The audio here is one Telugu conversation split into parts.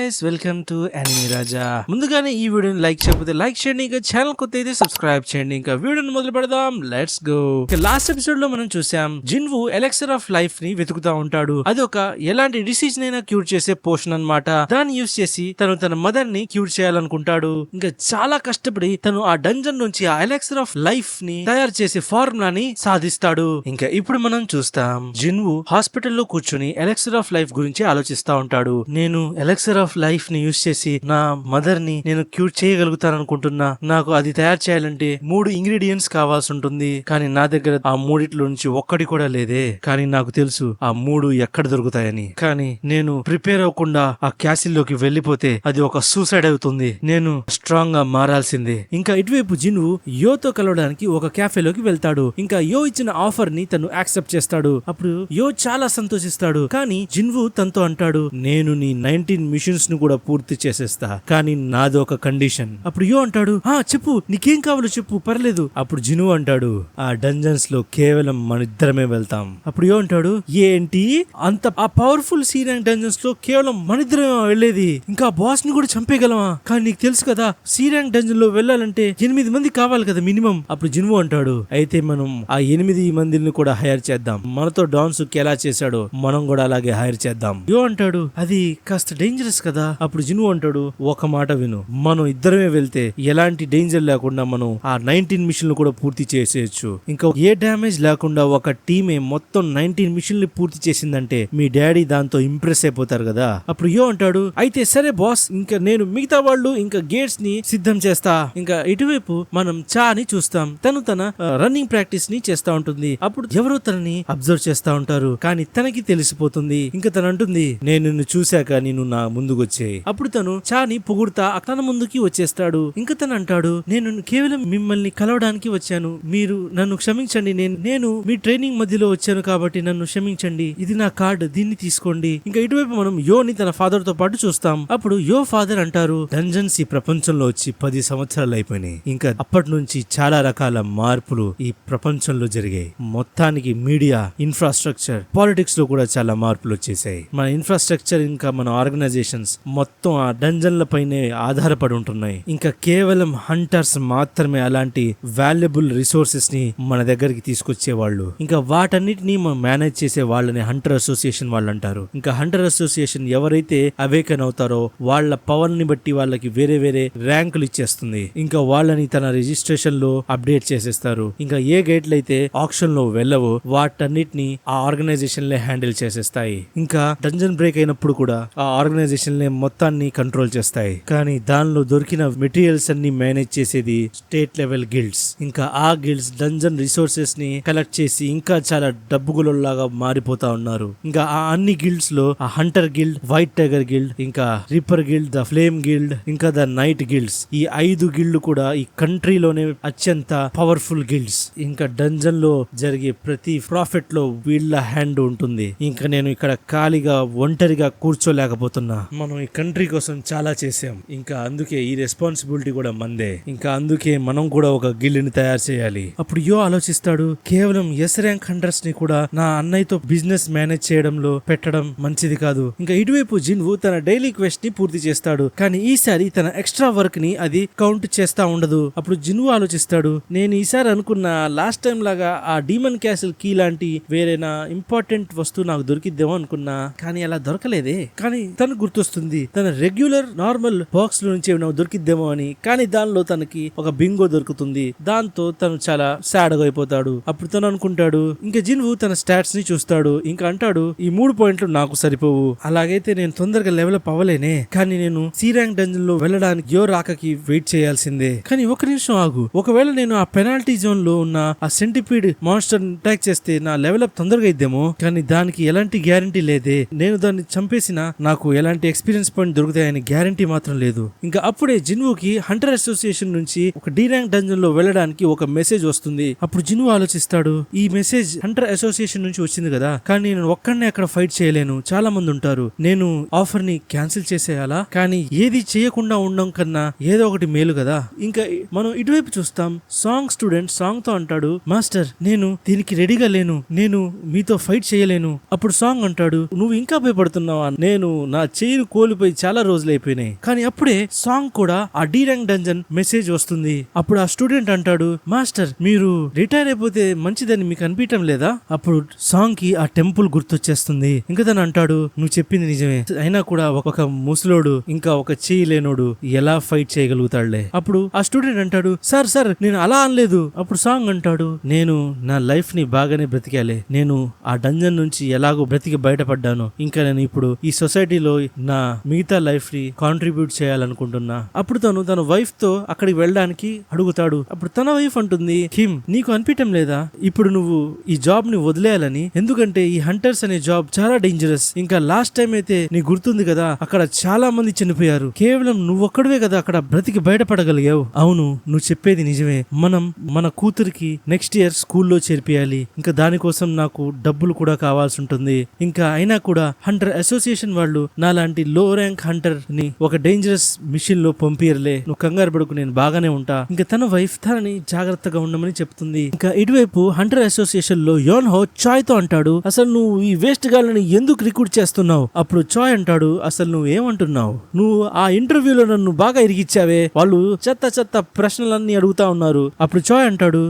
గైస్, వెల్కమ్ టు యానిమే రాజా. ముందుగానే ఈ వీడియోని లైక్ చేయకపోతే లైక్ చేయండి, ఇంకా ఛానల్ కొత్త అయితే సబ్స్క్రైబ్ చేయండి. ఇంకా వీడియోని మొదలు పెడదాం, లెట్స్ గో. లాస్ట్ ఎపిసోడ్ లో మనం చూసాం, జిన్వు ఎలెక్సర్ ఆఫ్ లైఫ్ ని వెతుకుతా ఉంటాడు. అది ఒక ఎలాంటి డిసీజ్ నైనా క్యూర్ చేసే పోషన్ అన్నమాట. దాన్ని యూస్ చేసి తను తన మదర్ ని క్యూర్ చేయాలనుకుంటాడు. ఇంకా చాలా కష్టపడి తను ఆ డంజన్ నుంచి ఆ ఎలెక్సర్ ఆఫ్ లైఫ్ ని తయారు చేసే ఫార్ములాని సాధిస్తాడు. ఇంకా ఇప్పుడు మనం చూస్తాం, జిన్వు హాస్పిటల్లో కూర్చుని ఎలెక్సర్ ఆఫ్ లైఫ్ గురించి ఆలోచిస్తా ఉంటాడు. నేను ఎలెక్సర్ ఆఫ్ లైఫ్ ని యూస్ చేసి నా మదర్ ని నేను క్యూర్ చేయగలుగుతాను అనుకుంటున్నా. నాకు అది తయారు చేయాలంటే 3 ఇంగ్రీడియంట్స్ కావాల్సి ఉంటుంది. కానీ నా దగ్గర ఆ మూడిట్లో నుంచి ఒక్కటి కూడా లేదే. కానీ నాకు తెలుసు ఆ 3 ఎక్కడ దొరుకుతాయని. కానీ నేను ప్రిపేర్ అవ్వకుండా ఆ క్యాసిల్ లోకి వెళ్లిపోతే అది ఒక సూసైడ్ అవుతుంది. నేను స్ట్రాంగ్ గా మారాల్సిందే. ఇంకా ఇటువైపు జిన్వు యోతో కలవడానికి ఒక క్యాఫేలోకి వెళ్తాడు. ఇంకా యో ఇచ్చిన ఆఫర్ ని తను యాక్సెప్ట్ చేస్తాడు. అప్పుడు యో చాలా సంతోషిస్తాడు. కానీ జిన్వు తనతో అంటాడు, నేను నీ 19 మిషన్స్ ను కూడా పూర్తి చేసేస్తా, కానీ నాది ఒక కండిషన్. అప్పుడు యో అంటాడు, చెప్పు, నీకేం కావాలో చెప్పు, పర్లేదు. అప్పుడు జిన్వు అంటాడు, ఆ డంజన్స్ లో కేవలం మన ఇద్దరమే వెళ్తాం. అప్పుడు యో అంటాడు, ఏంటి అంత ఆ పవర్ఫుల్ సీ ర్యాంక్ డంజన్స్ లో కేవలం మన ఇద్దరమే వెళ్ళేది? ఇంకా బాస్ ని కూడా చంపేయగలమా? కానీ నీకు తెలుసు కదా, సీ ర్యాంక్ డంజన్ లో వెళ్ళాలంటే 8 మంది కావాలి కదా మినిమం. అప్పుడు జిన్వు అంటాడు, అయితే మనం ఆ 8 మందిని కూడా హైర్ చేద్దాం. మనతో డాన్స్ ఎలా చేశాడో మనం కూడా అలాగే హైర్ చేద్దాం. యో అంటాడు, అది కాస్త డేంజరస్ కదా. అప్పుడు జిన్వు అంటాడు, ఒక మాట విను, మనం ఇద్దరమే వెళ్తే ఎలాంటి డేంజర్ లేకుండా మనం ఆ 19 మిషన్లు కూడా పూర్తి చేసేయచ్చు. ఇంకా ఏ డ్యామేజ్ లేకుండా ఒక టీమే మొత్తం 19 మిషన్లు పూర్తి చేసిందంటే మీ డాడీ దాంతో ఇంప్రెస్ అయిపోతారు కదా. అప్పుడు యో అంటాడు, అయితే సరే బాస్, ఇంకా నేను మిగతా వాళ్ళు ఇంకా గేట్స్ ని సిద్ధం చేస్తా. ఇంకా ఇటువైపు మనం చాని చూస్తాం. తను తన రన్నింగ్ ప్రాక్టీస్ ని చేస్తా ఉంటుంది. అప్పుడు ఎవరో తనని అబ్జర్వ్ చేస్తా ఉంటారు. కానీ తనకి తెలిసిపోతుంది. ఇంకా తను అంటుంది, నేను నిన్ను చూశాక నేను నా ముందుకు వచ్చేయి. అప్పుడు తను చాని పొగుడుతా తన ముందుకి వచ్చేస్తాడు. ఇంకా తను అంటాడు, నేను కేవలం మిమ్మల్ని కలవడానికి వచ్చాను, మీరు నన్ను క్షమించండి. నేను మీ ట్రైనింగ్ మధ్యలో వచ్చాను కాబట్టి నన్ను క్షమించండి. ఇది నా కార్డు, దీన్ని తీసుకోండి. ఇంకా ఇటువైపు మనం యోని తన ఫాదర్ తో పాటు చూస్తాం. అప్పుడు యో ఫాదర్ అంటారు, డంజన్స్ ఈ ప్రపంచంలో వచ్చి 10 సంవత్సరాలు అయిపోయినాయి. ఇంకా అప్పటి నుంచి చాలా రకాల మార్పులు ఈ ప్రపంచంలో జరిగాయి. మొత్తానికి మీడియా, ఇన్ఫ్రాస్ట్రక్చర్, పాలిటిక్స్ లో కూడా చాలా మార్పులు వచ్చేసాయి. మన ఇన్ఫ్రాస్ట్రక్చర్ ఇంకా మన ఆర్గనైజేషన్స్ మొత్తం ఆ డంజన్ల పైనే ఆధారపడి ఉంటున్నాయి. ఇంకా కేవలం హంటర్స్ మాత్రమే అలాంటి వాల్యుబుల్ రిసోర్సెస్ ని మన దగ్గరికి తీసుకొచ్చేవాళ్ళు. ఇంకా వాటన్నిటిని మనం మేనేజ్ చేసే వాళ్ళని హంటర్ అసోసియేషన్ వాళ్ళు అంటారు. ఇంకా హంటర్ అసోసియేషన్ ఎవరైతే అవేకన్ అవుతారో వాళ్ళ పవర్ ని బట్టి వాళ్ళకి వేరే వేరే ర్యాంకులు ఇచ్చేస్తుంది. ఇంకా వాళ్ళని తన రిజిస్ట్రేషన్ లో అప్డేట్ చేసేస్తారు. ఇంకా ఏ గేట్లు అయితే ఆప్షన్ లో వెళ్ళవో వాటన్నిటిని ఆ ఆర్గనైజేషన్ హ్యాండిల్ చేసేస్తాయి. ఇంకా డంజన్ బ్రేక్ అయినప్పుడు కూడా ఆ ఆర్గనైజేషన్ మొత్తాన్ని కంట్రోల్ చేస్తాయి. కానీ దానిలో దొరికిన మెటీరియల్స్ అన్ని మేనేజ్ చేసేది స్టేట్ లెవెల్ గిల్డ్స్. ఇంకా ఆ గిల్డ్స్ డంజన్ రిసోర్సెస్ ని కలెక్ట్ చేసి ఇంకా చాలా డబ్బుగులలాగా మారిపోతా ఉన్నారు. ఇంకా ఆ అన్ని గిల్డ్స్ లో ఆ hunter guild, white tiger guild, ఇంకా ripper guild, the flame guild, ఇంకా ద నైట్ గిల్డ్స్, ఈ 5 గిల్డ్ కూడా ఈ కంట్రీలోనే అత్యంత పవర్ఫుల్ గిల్డ్స్. ఇంకా డంజన్ లో జరిగే ప్రతి ప్రాఫిట్ లో వీళ్ళ హ్యాండ్ ఉంటుంది. ఇంకా నేను ఇక్కడ ఖాళీగా ఒంటరిగా కూర్చోలేకపోతున్నా. మనం ఈ కంట్రీ కోసం చాలా చేసాం. ఇంకా అందుకే ఈ రెస్పాన్సిబిలిటీ కూడా మందే. ఇంకా అందుకే మనం కూడా ఒక గిల్డ్ ని తయారు చేయాలి. అప్పుడు యో ఆలోచిస్తాడు, కేవలం ఎస్ ర్యాంక్ హంటర్స్ ని కూడా నా అన్నయ్యతో బిజినెస్ మేనేజ్ చేయడంలో పెట్టడం మంచిది కాదు. ఇంకా ఇటువైపు జిన్వు తన డైలీ క్వెస్ట్ ని పూర్తి చేస్తాడు. కానీ ఈసారి తన ఎక్స్ట్రా వర్క్ ని అది కౌంట్ చేస్తా ఉండదు. అప్పుడు జిన్వు ఆలోచిస్తాడు, నేను ఈసారి అనుకున్న లాస్ట్ టైం లాగా ఆ డీమన్ క్యాసిల్ కీ లాంటి వేరేనా ఇంపార్టెంట్ వస్తువు నాకు దొరికిద్దేమో అనుకున్నా. కానీ అలా దొరకలేదే. కానీ తను గుర్తొస్తుంది, తన రెగ్యులర్ నార్మల్ బాక్స్ లో నుంచి ఏమైనా దొరికిద్దేమో అని. కానీ దానిలో తనకి ఒక బింగో దొరుకుతుంది. దాంతో తను చాలా సాడ్ గా అయిపోతాడు. అప్పుడు తను అనుకుంటాడు, ఇంకా జిన్వు తన స్టాట్స్ ని చూస్తాడు. ఇంకా అంటాడు, ఈ 3 పాయింట్లు నాకు సరిపోవు. అలాగైతే నేను తొందరగా లెవెల్ అవ్వలేనే. కానీ నేను సీ ర్యాంక్ డంజన్ లో వెళ్ళడానికి యో రాకకి వెయిట్ చేయాల్సిందే. కానీ ఒక నిమిషం ఆగు, ఒకవేళ నేను ఆ పెనాల్టీ జోన్ లో ఉన్న ఆ సెంటిపీడ్ మాన్స్టర్ అటాక్ చేస్తే నా లెవెల్ అప్ తొందరగా ఇద్దేమో. కానీ దానికి ఎలాంటి గ్యారంటీ లేదే. నేను దాన్ని చంపేసినా నాకు ఎలాంటి ఎక్స్పీరియన్స్ పాయింట్ దొరుకుతాయని గ్యారంటీ మాత్రం లేదు. ఇంకా అప్పుడే జిన్వుకి హంటర్ అసోసియేషన్ నుంచి ఒక డి ర్యాంక్ డంజన్ లో వెళ్ళడానికి ఒక మెసేజ్ వస్తుంది. అప్పుడు జిన్వు ఆలోచిస్తాడు, ఈ మెసేజ్ హంటర్ అసోసియేషన్ నుంచి వచ్చింది కదా, కానీ నేను ఒక్కడనే అక్కడ ఫైట్ చేయలేను, చాలా మంది ఉంటారు. నేను ఆఫర్ ని క్యాన్సిల్ చేసేయాలా? కానీ ఏది చేయకుండా ఉండడం కన్నా ఏదో ఒకటి మేలు కదా. ఇంకా మనం ఇటువైపు చూస్తాం, సాంగ్ స్టూడెంట్ సాంగ్ తో అంటాడు, మాస్టర్ నేను దీనికి రెడీగా లేను, నేను మీతో ఫైట్ చేయలేను. అప్పుడు సాంగ్ అంటాడు, నువ్వు ఇంకా భయపడుతున్నావా? నేను నా చెయ్యిని కోల్పోయి చాలా రోజులు అయిపోయినాయి. కానీ అప్పుడే సాంగ్ కూడా ఆ డి ర్యాంక్ డంజన్ మెసేజ్ వస్తుంది. అప్పుడు ఆ స్టూడెంట్ అంటాడు, మాస్టర్ మీరు రిటైర్ అయిపోతే మంచిదని మీకు అనిపించడం లేదా? అప్పుడు సాంగ్ కి ఆ టెంపుల్ గుర్తొచ్చేస్తుంది. ఇంకా తను అంటాడు, నువ్వు చెప్పింది నిజమే, అయినా కూడా ఒక ముసలోడు ఇంకా ఒక చేయి లేనోడు ఎలా ఫైట్ చేయగలుగుతాడులే. అప్పుడు ఆ స్టూడెంట్ అంటాడు, సార్ సార్ నేను అలా అనలేదు. అప్పుడు సాంగ్ అంటాడు, నేను నా లైఫ్ ని బాగానే బ్రతికాలే, నేను ఆ డంజన్ నుంచి ఎలాగో బ్రతికి బయటపడ్డాను, ఇంకా నేను ఇప్పుడు ఈ సొసైటీలో నా మిగతా లైఫ్ ని కాంట్రిబ్యూట్ చేయాలనుకుంటున్నా. అప్పుడు తన వైఫ్ తో అక్కడికి వెళ్ళడానికి అడుగుతాడు. అప్పుడు తన వైఫ్ అంటుంది, కిమ్ నీకు అనిపించడం లేదా ఇప్పుడు నువ్వు ఈ జాబ్ ని వదిలేయాలని? ఎందుకంటే ఈ హంటర్స్ అనే జాబ్ చాలా డేంజరస్. ఇంకా లాస్ట్ టైం అయితే నీకు గుర్తుంది కదా, అక్కడ చాలా మంది చనిపోయారు, కేవలం నువ్వొక్కడవే కదా అక్కడ బ్రతికి బయటపడగలిగావు. అవును నువ్వు చెప్పేది నిజమే, మనం మన కూతురికి నెక్స్ట్ ఇయర్ స్కూల్లో చేర్పియాలి, ఇంకా దానికోసం నాకు డబ్బులు కూడా కావాల్సి ఉంటుంది. ఇంకా అయినా కూడా హంటర్ అసోసియేషన్ వాళ్ళు నాలాంటి లో ర్యాంక్ హంటర్ ని ఒక డేంజరస్ మిషన్ లో పంపియర్లే, నువ్వు కంగారు పడుకు, నేను బాగానే ఉంటా. ఇంకా తన వైఫ్ తనని జాగ్రత్తగా ఉండమని చెప్తుంది. ఇంకా ఇటువైపు హంటర్ అసోసియేషన్ లో యోన్ హో చాయ్ తో అంటాడు, అసలు నువ్వు ఈ వేస్ట్ గాళ్ళని ఎందుకు రిక్రూట్ చేస్తున్నావు? అప్పుడు చాయ్ అంటాడు, అసలు నువ్వు ఏమంటున్నావు? నువ్వు ఆ ఇంటర్వ్యూలో నన్ను బాగా ఇరిగిచ్చావే, వాళ్ళు చెత్త చెత్త ప్రశ్నలన్నీ అడుగుతా ఉన్నారు. అప్పుడు చాయ్ అంటాడు,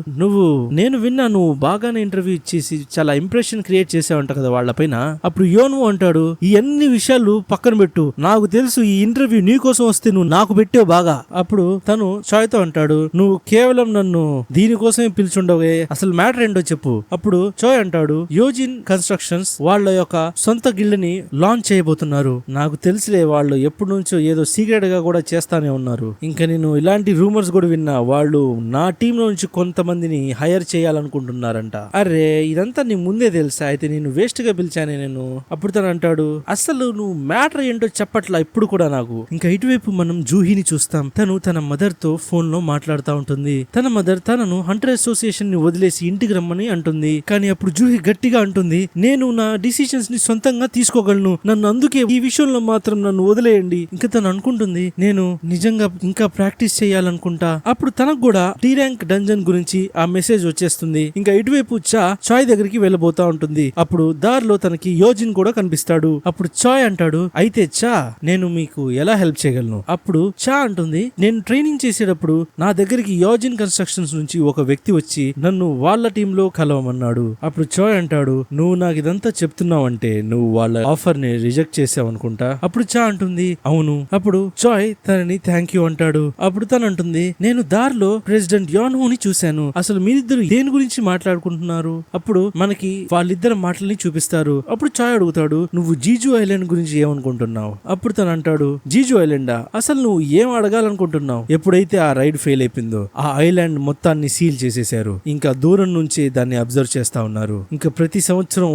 నేను విన్నా నువ్వు బాగానే ఇంటర్వ్యూ ఇచ్చేసి చాలా ఇంప్రెషన్ క్రియేట్ చేసావంట కదా వాళ్ళ పైన. అప్పుడు యోను అంటాడు, ఈ అన్ని విషయాలు పక్కన పెట్టు, నాకు తెలుసు ఈ ఇంటర్వ్యూ నీ కోసం వస్తే నువ్వు నాకు పెట్టావు బాగా. అప్పుడు తను చాయ్ తో అంటాడు, నువ్వు కేవలం నన్ను దీనికోసమే పిలుచుండవే, అసలు మ్యాటర్ ఏంటో చెప్పు. అప్పుడు చాయ్ అంటాడు, యోజిన్ కన్స్ట్రక్షన్స్ వాళ్ళ యొక్క సొంత గిల్డ్ ని లాంచ్ చేయబోతున్నారు, నాకు తెలుసులే, వాళ్ళు ఎప్పటి నుంచో ఏదో సీక్రెట్ గా కూడా చేస్తానే ఉన్నారు. ఇంకా నేను ఇలాంటి రూమర్స్ కూడా విన్నా, వాళ్ళు నా టీం నుంచి కొంతమందిని హైర్ చేయాలనుకుంటున్నారంట. అరే ఇదంతా నీ ముందే తెలుసా, అయితే నేను వేస్ట్ గా పిలిచానే నేను. అప్పుడు తను అంటాడు, అసలు నువ్వు మ్యాటర్ ఏంటో చెప్పట్లా ఇప్పుడు కూడా నాకు. ఇంకా ఇటువైపు మనం జూహీని చూస్తాం. తను తన మదర్ తో ఫోన్ లో మాట్లాడుతూ ఉంటుంది. తన మదర్ తనను హంటర్ అసోసియేషన్ ని వదిలేసి ఇంటికి రమ్మని అంటుంది. కానీ అప్పుడు జూహీ గట్టిగా అంటుంది, నేను నా డిసిషన్స్ ని సొంతంగా తీసుకోగలను, నన్ను అందుకే ఈ విషయంలో మాత్రం నన్ను వదిలేయండి. ఇంకా తను అనుకుంటుంది, నేను నిజంగా ఇంకా ప్రాక్టీస్ చేయాలనుకుంటా. అప్పుడు తనకు కూడా డి ర్యాంక్ డంజన్ గురించి ఆ మెసేజ్ వచ్చేస్తుంది. ఇంకా ఇటువైపు చాయ్ దగ్గరికి వెళ్ళబోతా ఉంటుంది. అప్పుడు దారిలో తనకి యోజిన్ కూడా కనిపిస్తాడు. అప్పుడు చాయ్ అంటాడు, అయితే నేను మీకు ఎలా హెల్ప్ చేయగలను? అప్పుడు అంటుంది, నేను ట్రైనింగ్ చేసేటప్పుడు నా దగ్గరికి యోజిన్ కన్స్ట్రక్షన్స్ నుంచి ఒక వ్యక్తి వచ్చి నన్ను వాళ్ళ టీంలో కలవమన్నాడు. అప్పుడు చాయ్ అంటాడు, నువ్వు నాకు ఇదంతా చెప్తున్నావంటే నువ్వు వాళ్ళ ఆఫర్ ని రిజెక్ట్ చేసావు అనుకుంటా. అప్పుడు అంటుంది, అవును. అప్పుడు చాయ్ తనని థ్యాంక్ యూ అంటాడు. అప్పుడు తను అంటుంది, నేను దారిలో ప్రెసిడెంట్ యోన్ హోని చూశాను, అసలు మీరిద్దరు దేని గురించి మాట్లాడుకుంటున్నారు? అప్పుడు మనకి వాళ్ళిద్దరు మాటల్ని చూపిస్తారు. అప్పుడు చాయ్ అడుగుతాడు, నువ్వు జీజు ఐలాండ్ గురించి ఏమనుకుంటున్నావు? అప్పుడు తను అంటాడు, జీజు ఐలాండా, అసలు నువ్వు ఏం అడగాలనుకుంటున్నావు? ఎప్పుడైతే ఆ రైడ్ ఫెయిల్ అయిపోయిందో ఆ ఐలాండ్ మొత్తాన్ని సీల్ చేసేశారు. ఇంకా దూరం నుంచి దాన్ని అబ్జర్వ్ చేస్తా ఉన్నారు. ఇంకా ప్రతి సంవత్సరం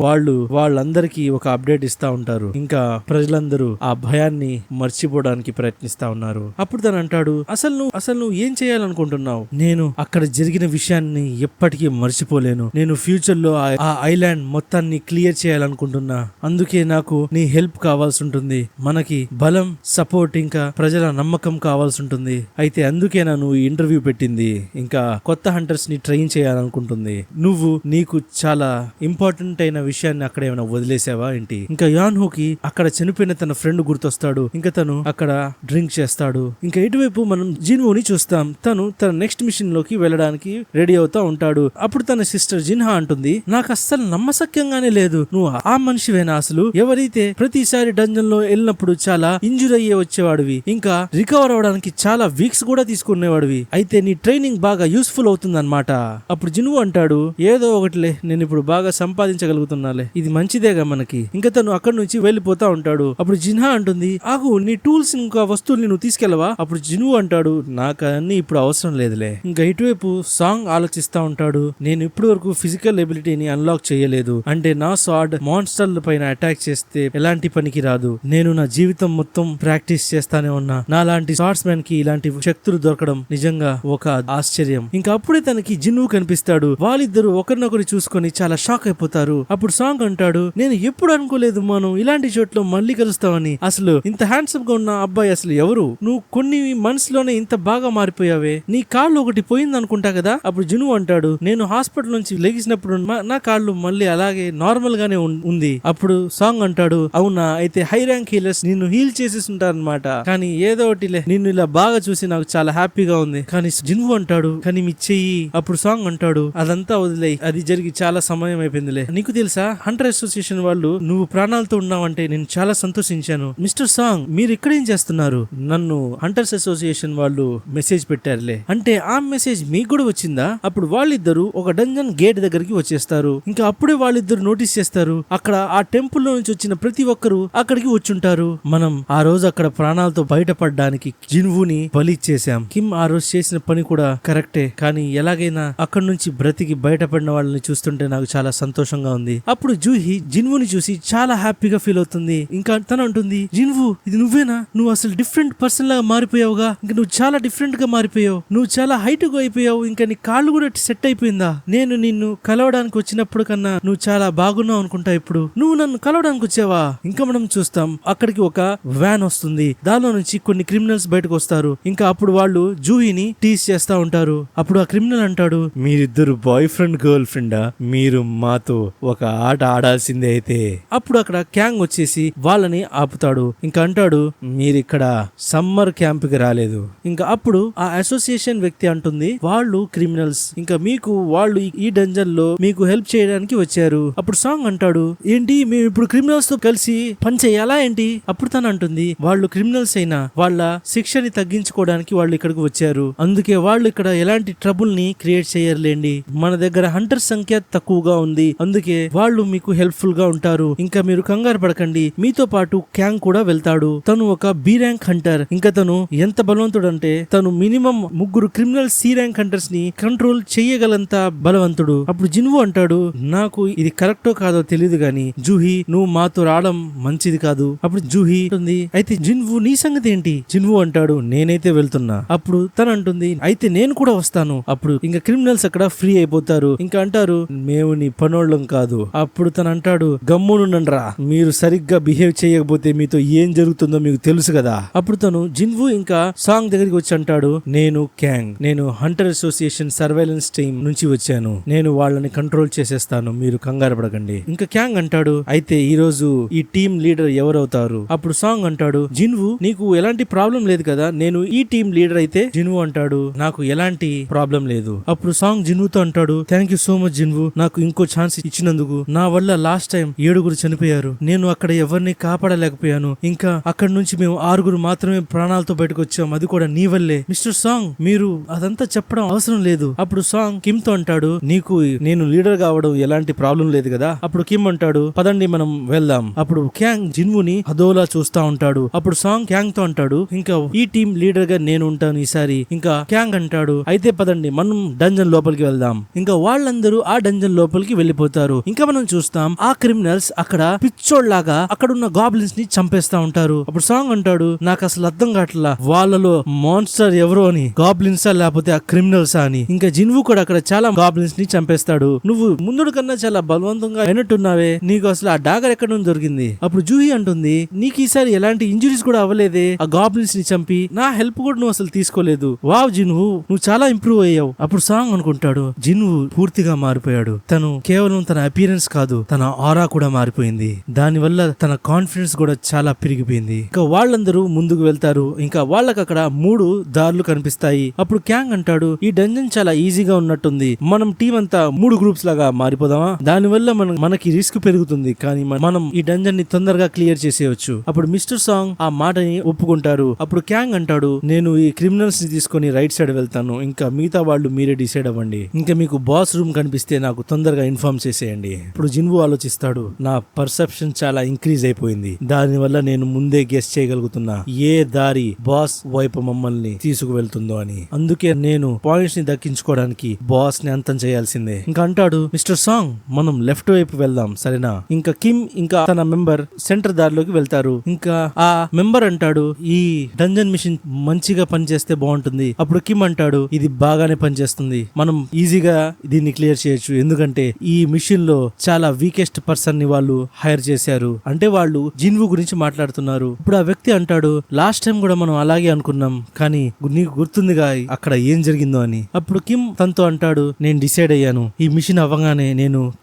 వాళ్ళందరికీ ఒక అప్డేట్ ఇస్తా ఉంటారు. ఇంకా ప్రజలందరూ ఆ భయాన్ని మర్చిపోవడానికి ప్రయత్నిస్తా ఉన్నారు. అప్పుడు తను అంటాడు, అసలు నువ్వు ఏం చేయాలనుకుంటున్నావు? నేను అక్కడ జరిగిన విషయాన్ని ఎప్పటికీ మర్చిపోలేను, నేను ఫ్యూచర్ లో ఆ ఐలాండ్ మొత్తాన్ని క్లియర్ చేయాలనుకుంటున్నా, అందుకే నాకు నీ హెల్ప్ కావాల్సి ఉంటుంది, మనకి బలం, సపోర్ట్, ఇంకా ప్రజల నమ్మకం కావాల్సి ఉంటుంది. అయితే అందుకే నువ్వు ఇంటర్వ్యూ పెట్టింది, ఇంకా కొత్త హంటర్స్ ని ట్రైన్ చేయాలనుకుంటుంది. నువ్వు నీకు చాలా ఇంపార్టెంట్ అయిన విషయాన్ని అక్కడ ఏమైనా వదిలేసావా ఏంటి? ఇంకా యాన్ హోకి అక్కడ చనిపోయిన తన ఫ్రెండ్ గుర్తొస్తాడు. ఇంకా తను అక్కడ డ్రింక్ చేస్తాడు. ఇంకా ఇటువైపు మనం జిన్వోని చూస్తాం. తను తన నెక్స్ట్ మిషన్ లోకి వెళ్ళడానికి రెడీ అవుతా ఉంటాడు. అప్పుడు తన సిస్టర్ జిన్హా అంటుంది, నాకు అస్సలు నమ్మశక్యంగానే లేదు, నువ్వు ఆ మనిషివేనా? అసలు ఎవరైతే ప్రతిసారి డంజన్ లో వెళ్ళినప్పుడు చాలా ఇంజురీ అయ్యే వచ్చేవాడివి, ఇంకా రికవర్ అవడానికి చాలా వీక్స్ కూడా తీసుకునేవాడివి, అయితే నీ ట్రైనింగ్ బాగా యూస్ఫుల్ అవుతుంది అన్నమాట. అప్పుడు జిన్వో అంటాడు, ఏదో ఒకటిలే, నేను ఇప్పుడు బాగా సంపాదించగలుగుతున్నాలే, ఇది మంచిదేగా మనకి. ఇంకా తను అక్కడి నుంచి వెళ్ళిపోతా ఉంటాడు. అప్పుడు జిన్హా అంటుంది, ఆగు, నీ టూల్స్ ఇంకా వస్తువుల్ని నువ్వు తీసుకెళ్ళవా? అప్పుడు జిన్వో అంటాడు, నాకు అన్ని ఇప్పుడు అవసరం లేదులే. ఇంకా ఇటువైపు సాంగ్ ఆలోచిస్తా ఉంటాడు, నేను ఇప్పటి వరకు ఫిజికల్ ఎబిలిటీని అన్లాక్ చేయలేదు, అంటే నా స్వాడ్ మాన్స్టర్ల పైన అటాక్ చేస్తే ఎలాంటి పనికి రాదు, నేను నా జీవితం మొత్తం ప్రాక్టీస్ చేస్తానే ఉన్నా, నాలాంటి స్వార్డ్స్ మ్యాన్ కి ఇలాంటి శక్తులు దొరకడం నిజంగా ఒక ఆశ్చర్యం. ఇంకా అప్పుడే తనకి జిన్ను కనిపిస్తాడు. వాళ్ళిద్దరు ఒకరినొకరు చూసుకొని చాలా షాక్ అయిపోతారు. అప్పుడు సాంగ్ అంటాడు, నేను ఎప్పుడు అనుకోలేదు మనం ఇలాంటి చోట్ల మళ్ళీ కలుస్తామని, అసలు ఇంత హ్యాండ్సమ్ గా ఉన్న అబ్బాయి అసలు ఎవరు? నువ్వు కొన్ని మంత్స్ లోనే ఇంత బాగా మారిపోయావే, నీ కాళ్ళు ఒకటి పోయింది అనుకుంటా కదా? అప్పుడు జిను అంటాడు, నేను హాస్పిటల్ నుంచి లెగిసినప్పుడు నా కాళ్ళు మళ్ళీ అలాగే నార్మల్ గానే ఉంది. అప్పుడు సాంగ్ అంటాడు, అవునా, అయితే హై ర్యాంక్ హీలర్స్ నిన్ను హీల్ చేసేసి ఉంటారనమాట. కానీ ఏదో ఒకటిలే, నిన్ను ఇలా బాగా చూసి నాకు చాలా హ్యాపీగా ఉంది. కానీ జిన్వు అంటాడు, కానీ మీ చెయ్యి. అప్పుడు సాంగ్ అంటాడు, అదంతా వదిలేయి, అది జరిగి చాలా సమయం అయిపోయిందిలే. నీకు తెలుసా, హంటర్ అసోసియేషన్ వాళ్ళు నువ్వు ప్రాణాలతో ఉన్నావంటే నేను చాలా సంతోషించాను. మిస్టర్ సాంగ్, మీరు ఇక్కడేం చేస్తున్నారు? నన్ను హంటర్స్ అసోసియేషన్ వాళ్ళు మెసేజ్ పెట్టారులే. అంటే ఆ మెసేజ్ మీకు కూడా వచ్చిందా? అప్పుడు వాళ్ళిద్దరు ఒక డంజన్ గేట్ దగ్గరికి వచ్చేస్తారు. ఇంకా అప్పుడే వాళ్ళిద్దరు నోటీస్ చేస్తారు, అక్కడ ఆ టెంపుల్ లో నుంచి వచ్చిన ప్రతి ఒక్కరు అక్కడికి వచ్చుంటారు. మనం ఆ రోజు అక్కడ ప్రాణాలతో బయటపడడానికి జిన్వుని బలి ఇచ్చేసాం. కిమ్ ఆ రోజు చేసిన పని కూడా కరెక్టే, కానీ ఎలాగైనా అక్కడి నుంచి బ్రతికి బయటపడిన వాళ్ళని చూస్తుంటే నాకు చాలా సంతోషంగా ఉంది. అప్పుడు జూహీ జిన్వుని చూసి చాలా హ్యాపీగా ఫీల్ అవుతుంది. ఇంకా తను అంటుంది, జిన్వు ఇది నువ్వేనా? నువ్వు అసలు డిఫరెంట్ పర్సన్ లాగా మారిపోయావుగా. ఇంకా నువ్వు చాలా డిఫరెంట్ గా మారిపోయావు. నువ్వు చాలా హైట్ గా అయిపోయావు. ఇంకా నీ కాళ్ళు కూడా సెట్ అయిపోయిందా? నేను నిన్ను కలవడానికి వచ్చినప్పుడు కన్నా నువ్వు చాలా బాగున్నావు అనుకుంటా. ఇప్పుడు నువ్వు నన్ను కలవడానికి వచ్చావా? ఇంకా మనం చూస్తాం, అక్కడికి ఒక వ్యాన్ వస్తుంది. దానిలో నుంచి కొన్ని క్రిమినల్స్ బయటకు వస్తారు. ఇంకా అప్పుడు వాళ్ళు జూహీని టీస్ చేస్తా ఉంటారు. అప్పుడు ఆ క్రిమినల్ అంటాడు, మీరిద్దరు బాయ్ ఫ్రెండ్ గర్ల్ ఫ్రెండా? మీరు మాతో ఒక ఆట ఆడాల్సిందే అయితే. అప్పుడు అక్కడ క్యాంగ్ వచ్చేసి వాళ్ళని ఆపుతాడు. ఇంకా అంటాడు, మీరిక్కడ సమ్మర్ క్యాంప్ కి రాలేదు. ఇంకా అప్పుడు ఆ అసోసియేషన్ వ్యక్తి అంటుంది, వాళ్ళు క్రిమినల్స్, ఇంకా మీకు వాళ్ళు ఈ డంజన్ లో మీకు హెల్ప్ చేయడానికి వచ్చారు. అప్పుడు సాంగ్ అంటాడు, ఏంటి మేము ఇప్పుడు క్రిమినల్స్ తో కలిసి పని చేయాలా ఏంటి? అప్పుడు తను అంటుంది, వాళ్ళు క్రిమినల్స్ అయినా వాళ్ళ శిక్షని తగ్గించుకోవడానికి వాళ్ళు ఇక్కడికి వచ్చారు. అందుకే వాళ్ళు ఇక్కడ ఎలాంటి ట్రబుల్ ని క్రియేట్ చేయర్లేండి. మన దగ్గర హంటర్ సంఖ్య తక్కువగా ఉంది, అందుకే వాళ్ళు మీకు హెల్ప్ఫుల్ గా ఉంటారు. ఇంకా మీరు కంగారు పడకండి. మీతో పాటు క్యాంగ్ కూడా వెళ్తాడు. తను ఒక బి ర్యాంక్ హంటర్. ఇంకా తను ఎంత బలవంతుడు అంటే తను minimum 3 criminal C rank hunters ని కంట్రోల్ చేయగలంత బలవంతుడు. అప్పుడు జిన్వు అంటాడు, నాకు ఇది కరెక్టో కాదో తెలియదు గాని జూహీ నువ్వు మాతో రావడం మంచిది కాదు. అప్పుడు జూహీ అంటుంది, అయితే జిన్వు నీ సంగతి ఏంటి? జిన్వు అంటాడు, నేనైతే వెళ్తున్నా. అప్పుడు తను అంటుంది, అయితే నేను కూడా వస్తాను. అప్పుడు ఇంకా క్రిమినల్స్ అక్కడ ఫ్రీ అయిపోతారు. ఇంకా అంటారు, మేము నీ పనోళ్ళం కాదు. అప్పుడు తను అంటాడు, గమ్మునుండ్రా, మీరు సరిగ్గా బిహేవ్ చేయకపోతే మీతో ఏం జరుగుతుందో మీకు తెలుసు కదా. అప్పుడు తను జిన్వు ఇంకా సాంగ్ దగ్గరికి వచ్చి అంటాడు, నేను క్యాంగ్, నేను హంటర్ అసోసియేషన్ సర్వైలెన్స్ టీమ్ నుంచి వచ్చాను. నేను వాళ్ళని కంట్రోల్ చేసేస్తాను, మీరు కంగారు పడకండి. ఇంకా క్యాంగ్ అంటాడు, అయితే ఈ రోజు ఈ టీం లీడర్ ఎవరవుతారు? అప్పుడు సాంగ్ అంటాడు, జిన్వు నీకు ఎలాంటి ప్రాబ్లం లేదు కదా, నేను ఈ టీం లీడర్ అయితే. జిన్వు అంటాడు, నాకు ఎలాంటి ప్రాబ్లం లేదు. అప్పుడు సాంగ్ జిన్వుతో అంటాడు, thank you so much Jinwoo, నాకు ఇంకో ఛాన్స్ ఇచ్చినందుకు. నా వల్ల లాస్ట్ టైం 7 చనిపోయారు. నేను అక్కడ ఎవరిని కాపాడలేకపోయాను. ఇంకా అక్కడ నుంచి మేము 6 మాత్రమే ప్రాణాలతో బయటకు వచ్చాం, అది కూడా నీ వల్లే. మిస్టర్ సాంగ్, మీరు అదంతా చెప్పడం అవసరం లేదు. అప్పుడు సాంగ్ కిమ్ తో అంటాడు, నీకు నేను లీడర్ కావడం ఎలాంటి ప్రాబ్లం లేదు కదా. అప్పుడు కిమ్ అంటాడు, పదండి మనం వెళ్దాం. అప్పుడు క్యాంగ్ జిన్వుని అదోలా చూస్తా ఉంటాడు. అప్పుడు సాంగ్ క్యాంగ్ తో అంటాడు, ఇంకా ఈ టీం లీడర్ గా నేను ఉంటాను ఈసారి. ఇంకా క్యాంగ్ అంటాడు, అయితే పదండి మనం డంజన్ లోపలికి వెళ్దాం. ఇంకా వాళ్ళందరూ ఆ డంజన్ లోపలికి వెళ్ళిపోతారు. ఇంకా మనం చూస్తాం, ఆ క్రిమినల్స్ అక్కడ పిచ్చోళ్లాగా అక్కడున్న గాబ్లిన్స్ ని చంపేస్తా ఉంటారు. అప్పుడు సాంగ్ అంటాడు, నాకు అసలు అర్థం కావట్లా వాళ్ళలో మాన్స్టర్ ఎవరో అని, గాబ్లిన్సా లేకపోతే ఆ క్రిమినల్సా అని. ఇంకా జిన్వు కూడా అక్కడ చాలా గాబ్లిన్స్ ని చంపేస్తాడు. నువ్వు ముందు కన్నా చాలా బలవంతంగా అయినట్టున్నావే, నీకు అసలు ఆ డాగర్ ఎక్కడ నుంచి దొరికింది? అప్పుడు జూహీ అంటుంది, నీకు ఈసారి ఎలాంటి ఇంజురీస్ కూడా అవ్వలేదే, ఆ గాబ్లిన్స్ ని చంపి నా హెల్ప్ కూడా నువ్వు అసలు తీసుకోలేదు. వావ్ జిన్వు, నువ్వు చాలా ఇంప్రూవ్ అయ్యావు. అప్పుడు సాంగ్ అనుకుంటాడు, జిన్వు పూర్తిగా మారిపోయాడు. తను కేవలం తన అపియరెన్స్ కాదు, తన ఆరా కూడా మారిపోయింది. దాని వల్ల తన కాన్ఫిడెన్స్ కూడా చాలా పెరిగిపోయింది. ఇంకా వాళ్ళందరూ ముందుకు వెళ్తారు. ఇంకా వాళ్ళకి అక్కడ 3 దారులు కనిపిస్తాయి. అప్పుడు క్యాంగ్ అంటాడు, ఈ డంజన్ చాలా ఈజీగా ఉన్నట్టుంది, మనం టీం అంతా 3 గ్రూప్స్ లాగా మారిపోదామా? దాని వల్ల మనకి రిస్క్ పెరుగుతుంది, కానీ మనం ఈ డంజన్ ని తొందరగా క్లియర్ చేసేయచ్చు. అప్పుడు మిస్టర్ సాంగ్ ఆ మాటని ఒప్పుకుంటారు. అప్పుడు క్యాంగ్ అంటాడు, నేను ఈ క్రిమినల్స్ ని తీసుకొని రైట్ సైడ్ వెళ్తాను, ఇంకా మిగతా వాళ్ళు మీరే డిసైడ్ అవ్వండి. ఇంకా మీకు బాస్ రూమ్ కనిపిస్తే నాకు తొందరగా ఇన్ఫార్మ్ చేసేయండి. ఇప్పుడు జిన్వు ఆలోచిస్తాడు, నా పర్సెప్షన్ చాలా ఇంక్రీజ్ అయిపోయింది, దాని వల్ల నేను ముందే గెస్ చేయగలుగుతున్నా ఏ దారి బాస్ వైపు మమ్మల్ని తీసుకువెళ్తుందో అని. అందుకే నేను పాయింట్స్ ని దక్కించుకోవడానికి బాస్ ని అంతం చేయాల్సిందే. ఇంకా అంటాడు, మిస్టర్ సాంగ్ మనం లెఫ్ట్ వైపు వెళ్దాం సరేనా? ఇంకా కిమ్ ఇంకా తన మెంబర్ సెంటర్ దారిలోకి వెళ్తారు. ఇంకా ఆ మెంబర్ అంటాడు, ఈ డంజన్ మిషన్ మంచిగా పనిచేస్తే బాగుంటుంది. అప్పుడు కిమ్ అంటాడు, ఇది బాగానే పనిచేస్తుంది, మనం ఈజీగా దీన్ని క్లియర్ చేయొచ్చు, ఎందుకంటే ఈ మిషన్ లో చాలా వీకెస్ట్ పర్సన్ ని వాళ్ళు హైర్ చేశారు. అంటే వాళ్ళు జిన్వు గురించి మాట్లాడుతున్నారు. ఇప్పుడు ఆ వ్యక్తి అంటాడు, లాస్ట్ టైం కూడా మనం అలాగే అనుకున్నాం, కానీ నీకు గుర్తుందిగా అక్కడ ఏం జరిగిందో అని. అప్పుడు కిమ్ తనతో అంటాడు, నేను డిసైడ్ అయ్యాను, ఈ మిషన్ అవ్వగానే